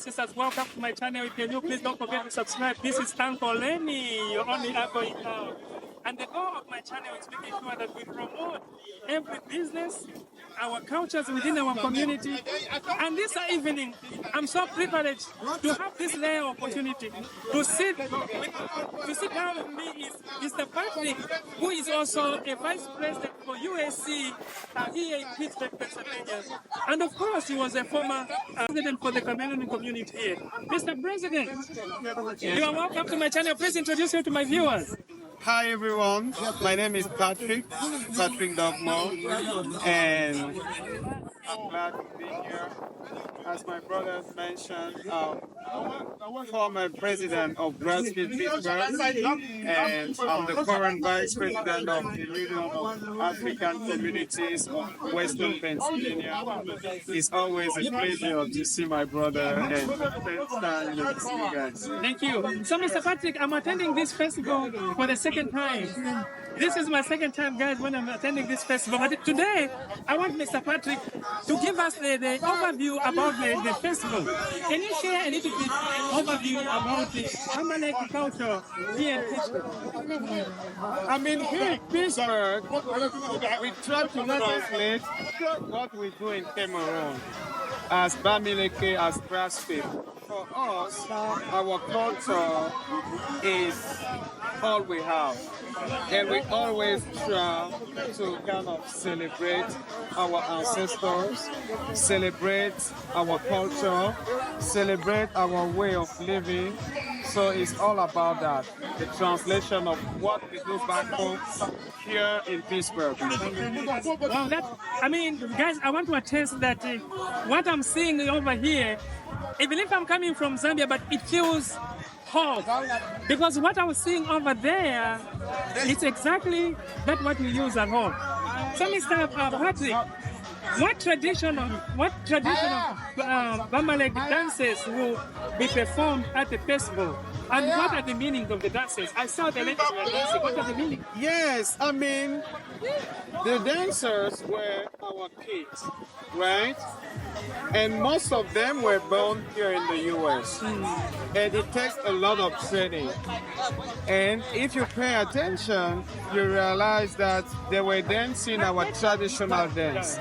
and sisters, welcome to my channel. If you're new, please don't forget to subscribe. This is Tanko Lenny, your only Apple in town. And the goal of my channel is making sure that we promote every business, our cultures within our community. And this evening, I'm so privileged to have this rare opportunity to sit down with me is Mr. Patrick, who is also a vice president for USC here in Pittsburgh, Pennsylvania. And of course, he was a former president for the Cameroon community here. Mr. President, you are welcome to my channel. Please introduce you to my viewers. Hi everyone, my name is Patrick Dogmo, and I'm glad to be here. As my brother mentioned, former president of Grassfield Pittsburgh, and I'm the current vice president of the Union of African Communities of Western Pennsylvania. It's always a pleasure to see my brother and first time to see you guys. Thank you. So, Mr. Patrick, I'm attending this festival for the second time. This is my second time, guys, when I'm attending this festival. But today, I want Mr. Patrick to give us the overview about the festival. Can you share a little bit overview about the Amalek culture here in Pittsburgh? I mean, here in Pittsburgh, we try to translate what we do in Cameroon as Bamileke, as Grassfield. For us, our culture is all we have. And we always try to kind of celebrate our ancestors, celebrate our culture, celebrate our way of living. So it's all about that, the translation of what we do back home here in Pittsburgh. Well, I mean, guys, I want to attest that what I'm seeing over here, even if I'm coming from Zambia, but it feels home. Because what I was seeing over there, it's exactly that what we use at home. So, Mr. Patrick, what tradition of Bamalek dances will be performed at the festival? And what are the meanings of the dances? I saw the ladies were dancing. What are the meanings? Yes, I mean, the dancers were our kids, right? And most of them were born here in the US. And it takes a lot of training. And if you pay attention, you realize that they were dancing our traditional dance.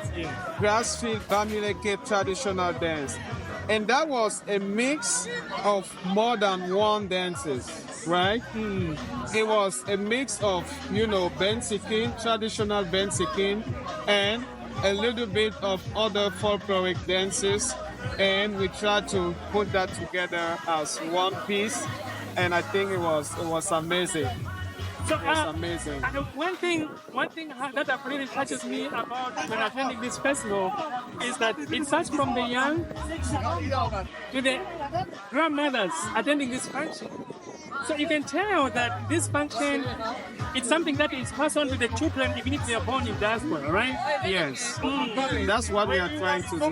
Grassfield Bamileke traditional dance. And that was a mix of more than one dances, right? It was a mix of, Bensikin, traditional Bensikin, and a little bit of other folkloric dances. And we tried to put that together as one piece. And I think it was amazing. So, it's amazing. One thing that really touches me about when attending this festival is that it starts from the young to the grandmothers attending this function. So you can tell that this function, it's something that is passed on to the children even if they are born in diaspora, right? Yes. That's what we are trying to do.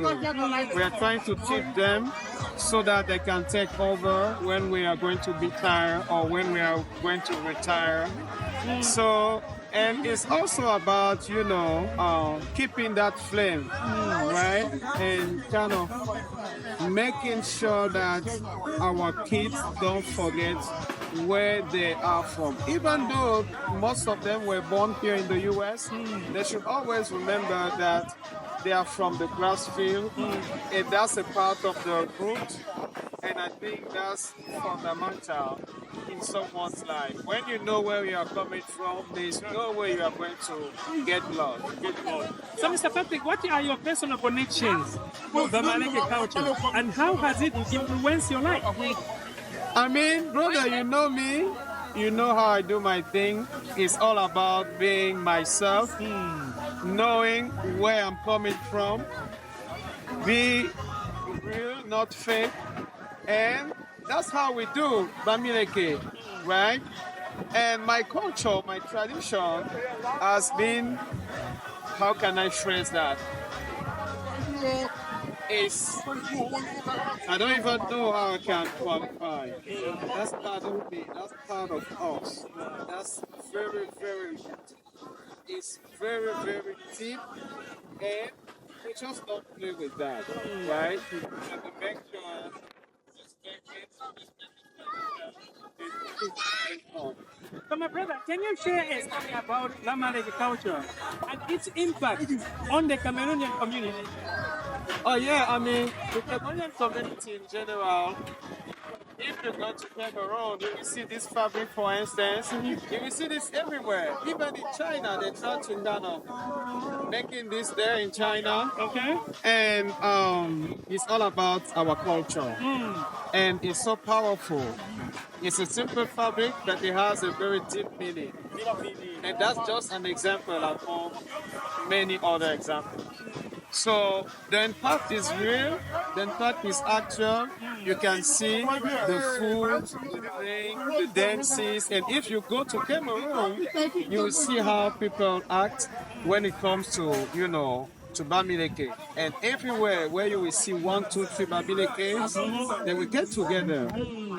We are trying to teach them so that they can take over when we are going to be tired or when we are going to retire. So, and it's also about, keeping that flame, right? And kind of making sure that our kids don't forget where they are from. Even though most of them were born here in the US, they should always remember that they are from the Grassfield, and that's a part of the root. And I think that's fundamental in someone's life. When you know where you are coming from, there's no way you are going to get lost. So, Mr. Patrick, what are your personal connections with the Maleke culture, and how has it influenced your life? I mean, brother, you know me. You know how I do my thing. It's all about being myself, knowing where I'm coming from, be real, not fake. And that's how we do Bamileke, right? And my culture, my tradition has been, how can I phrase that? I don't even know how I can qualify. That's part of me, that's part of us. That's very, very, it's very, very deep, and we just don't play with that, right? We have to make sure So my brother, can you share a story about Bamaleke culture and its impact on the Cameroonian community? Oh yeah, I mean the Cameroonian community in general. If you go to Cameroon, you will see this fabric, for instance. You will see this everywhere. Even in China, they try to kind of making this there in China. Okay. And it's all about our culture. And it's so powerful. It's a simple fabric, but it has a very deep meaning. And that's just an example among many other examples. So the impact is real, the impact is actual. You can see the food, the drink, the dances, and if you go to Cameroon, you will see how people act when it comes to, to Bamileke. And everywhere where you will see 1, 2, 3 Bamilekes, they will get together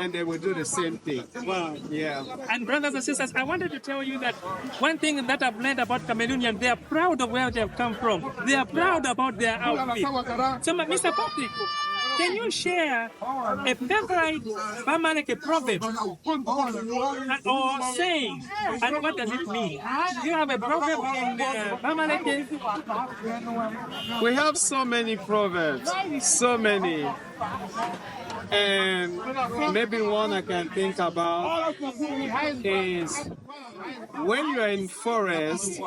and they will do the same thing. Wow. Yeah. And brothers and sisters, I wanted to tell you that one thing that I've learned about Cameroonians, they are proud of where they have come from. They are proud about their outfit. So, Mr. Patrick, can you share a favorite Bamaleke proverb or saying, and what does it mean? Do you have a proverb in Bamaleke? We have so many proverbs, so many. And maybe one I can think about is when you are in forest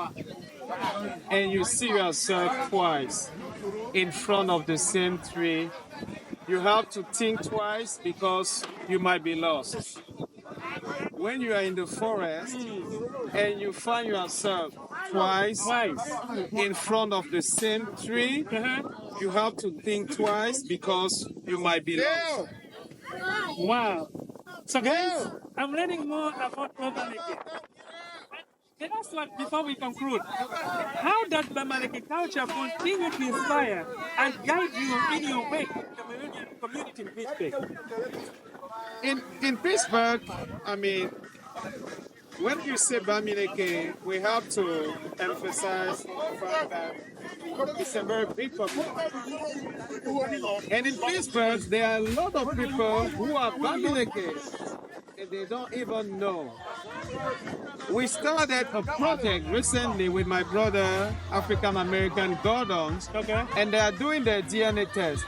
and you see yourself twice in front of the same tree, you have to think twice because you might be lost. When you are in the forest and you find yourself twice in front of the same tree, you have to think twice because you might be lost. Wow. So guys, I'm learning more about Bamaleke. The last one before we conclude, how does Bamaleke culture continue to inspire and guide you in your way in the Cameroonian community in Pittsburgh? In Pittsburgh, I mean, when you say Bamileke, we have to emphasize the fact that it's a very big community. And in Pittsburgh, there are a lot of people who are Bamileke and they don't even know. We started a project recently with my brother, African American Gordons, and they are doing their DNA test.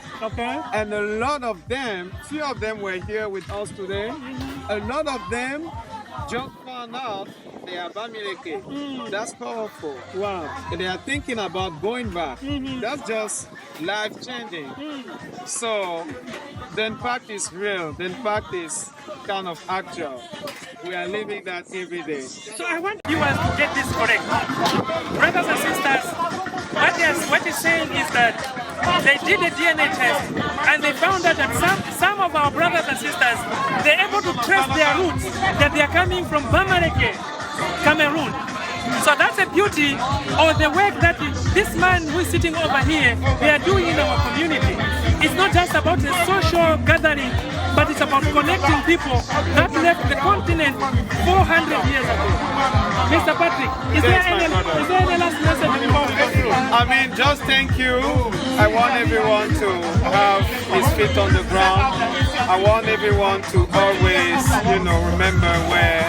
And a lot of them, few of them were here with us today. A lot of them just found out they are Bamileke. That's powerful. Wow. And they are thinking about going back. That's just life-changing. So the impact is real. The impact is kind of actual. We are living that every day. So I want you to get this correct. Brothers and sisters, what is saying is that they did a DNA test and they found out that some of our brothers and sisters, they're able to trace their roots, that they are coming from Bamaleke, Cameroon. So that's the beauty of the work that this man who is sitting over here, they are doing in our community. It's not just about a social gathering, but it's about connecting people that left the continent 400 years ago. Mr. Patrick, is there any last message before we go through? I mean, just thank you. I want everyone to have his feet on the ground. I want everyone to always, remember where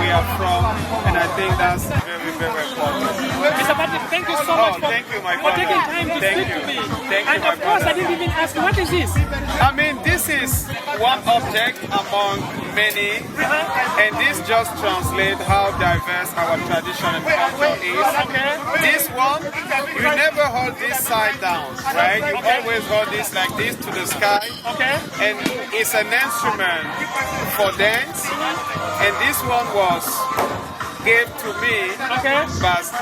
we are from. And I think that's very, very important. Mr. Patrick, thank you so much for taking time to speak to me. And of course, I didn't even ask, what is this? I mean, this is one object among many, and this just translates how diverse our tradition and culture is. This one, you never hold this side down, right? You always hold this like this to the sky, and it's an instrument for dance, and this one was gave to me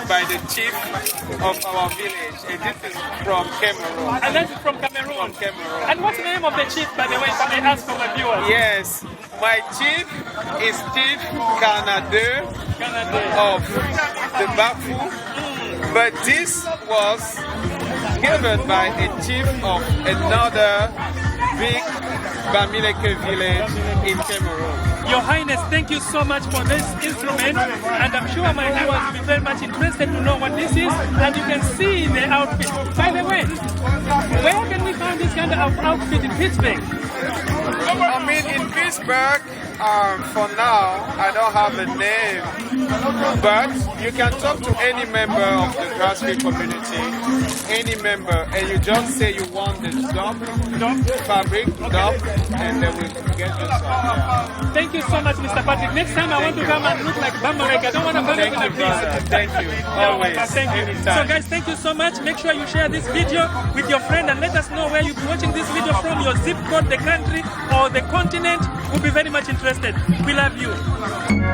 by the chief of our village, and this is from Cameroon. And that's from Cameroon? From Cameroon. And what's the name of the chief, by the way, if I may ask for my viewers? Yes, my chief is Chief Canada of the Bafu, but this was given by a chief of another big Bamileke village in Cameroon. Your Highness, thank you so much for this instrument, and I'm sure my viewers will be very much interested to know what this is, and you can see the outfit. By the way, where can we find this kind of outfit in Pittsburgh? I mean, in Pittsburgh, For now, I don't have a name, but you can talk to any member of the Grassfield community, any member, and you just say you want the dub fabric, dub, and then we get you some. Yeah. Thank you so much, Mr. Patrick. Next time I want to come and look like Bambarek. I don't want to come Thank you, like brother. this. Thank you. Always. Thank you. Anytime. So guys, thank you so much. Make sure you share this video with your friend and let us know where you'll be watching this video from, your zip code, the country, or the continent. We'll be very much interested. We love you.